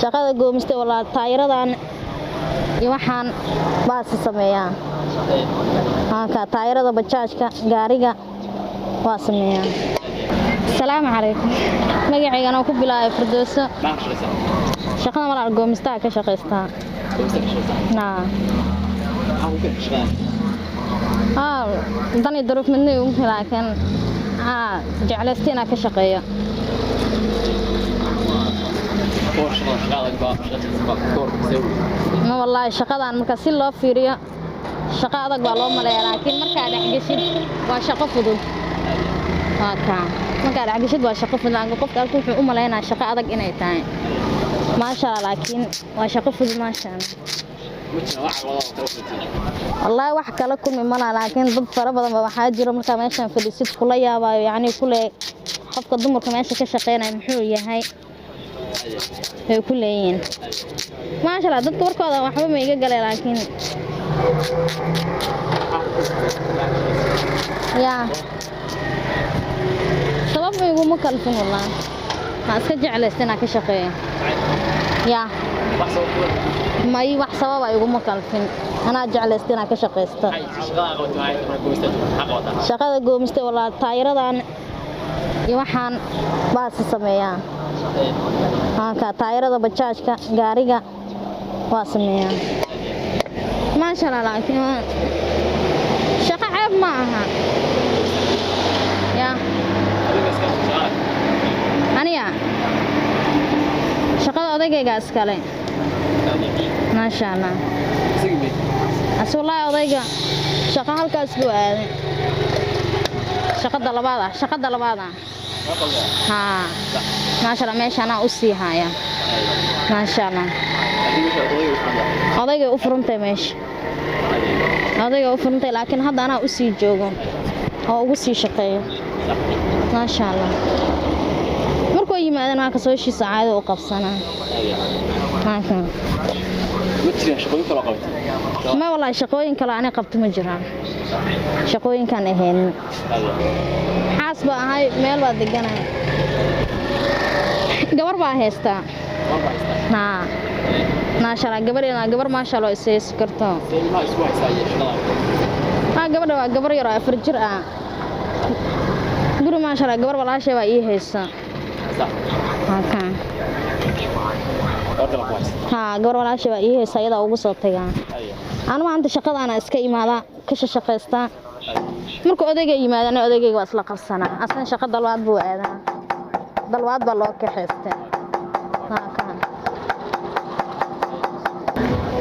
shaqada goomista wala taayiradan iyo waxaan baas sameeyaan ka taayirada bajaajka gaariga waa sameeyaan salaamu calaykum magacayga ku bilaabay Firdawso shaqada walaal goomista ka shaqeystaa dani duruuf midna ugu laakiin jeclaystina ka shaqeeyo ma wallahi shaqadan marka si loo fiiriyo shaqa adag waa loo maleeyaa laakiin marka aad xigashid waa shaqo fudud marka aad xigashid waa shaqo fudud qofka wuxuu u maleeyaa shaqo adag inay tahay ma sha Allah laakiin waa shaqo fudud ma sha Allah wax kala kulmi mana laakiin dad fara badan waxa jira marka meeshan fadhiisid kula yaabayo yani kule qofka dumarka meesha ka shaqeynay muxuu yahay ay kuleeyeen ma sha Allah dadka warkooda waxba ma iga galay laakiin ya sabab igu ma kalfin wallahi ma iska jeclaystina ka shaqeeyo ya may wax sabab ay igu ma kalfin ana jeclaystina ka shaqeysto shaqada goomista wala taayiradan iyo waxaan baas sameeyaan ka taayirada bajaajka gaariga waa sameeyaan ma sha Allah laakiin shaqa ceeb ma aha ya aniya shaqada odayga iskale ma sha Allah asulaay odayga shaqa halkaas buu aaday shaqada labaad ha ma sha Allah meeshana u sii haya ma sha Allah odayga u furantay meesha laakiin hadda ana u sii joogo oo ugu sii shaqeeyo ma sha Allah markuu yimaadana ka soo heshiis caado u qabsanaa ma wallahi shaqooyin kale aan qabto ma jiraan shaqooyinkan ahayn xaasba ahay meel waa deganay gabar baa haystaa ma sha Allah gabar ma sha Allah isay karto gabadha waa gabar yar oo 4 jir ah guri ma sha Allah gabar walaashay waa ii haysa gabar walaashay waa ii haysa iyada ugu soo tagaan aan maanta shaqadana iska imaada ka shaqeystaa marka odayga yimaadana odayga waa isla qabsanaa asan shaqada dalwaad buu aadaa dalwaad baa loo kaxeystay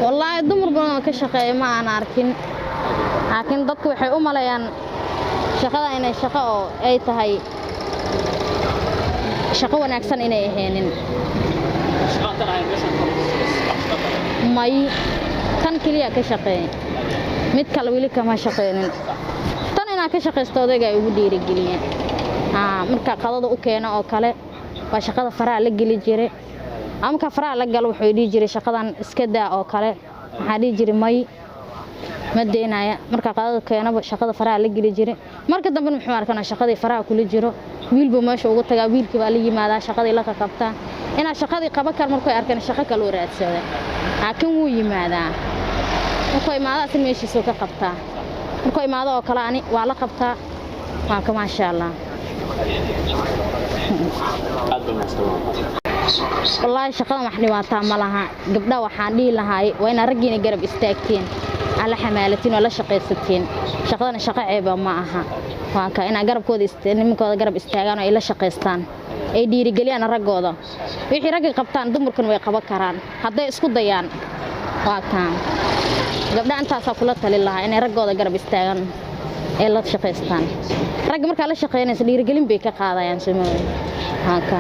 wallahi dumar badan ka shaqeeyo ma aan arkin laakiin dadku waxay u maleeyaan shaqada inay shaqo oo ay tahay shaqo wanaagsan inay aheenin may tan kaliya ka shaqeey mid kale wili kama shaqeynin tan ina ka shaqeysto odayga ugu dhiirigeliyeen marka qadada u keeno oo kale waa shaqada faraha la gali jiray amka faraha la gal wuxuu dhigi jiray shaqadan iska daa oo kale waxa dhigi jiray may madeenaya marka qadada keeno shaqada faraha la gali jiray marka dambe wuxuu arkaa shaqadii faraha kula jiro wiilba meesha ugu tagaa wiilkii baa la yimaadaa shaqadii la ka qabtaa ina shaqadii qaba kar markay arkaan shaqo kale u raadsaday laakiin wuu yimaadaa markay imaada si meeshiisa ka qabtaa markay imaado oo kale ani waa la qabtaa waa ka ma sha Allah wallahi shaqada wax dhibaato ma laha gabdha waxaan dhigi lahaay waa in raggiina garab istaagteen ala xamaalatiin oo la shaqeysateen shaqadana shaqo ceeb ma aha waa ka ina garabkooda nimankooda garab istaagaan oo ay la shaqeystaan ay dhiirigeliyaan ragooda wixii rag qabtaan dumarkan way qaban karaan haday isku dayaan waa ka gabdha intaas kula tali lahaa inay ragooda garab istaagaan ee la shaqeystaan rag marka la shaqeynaysa dhiirigelin bay ka qaadayaan Soomaaliya ha ka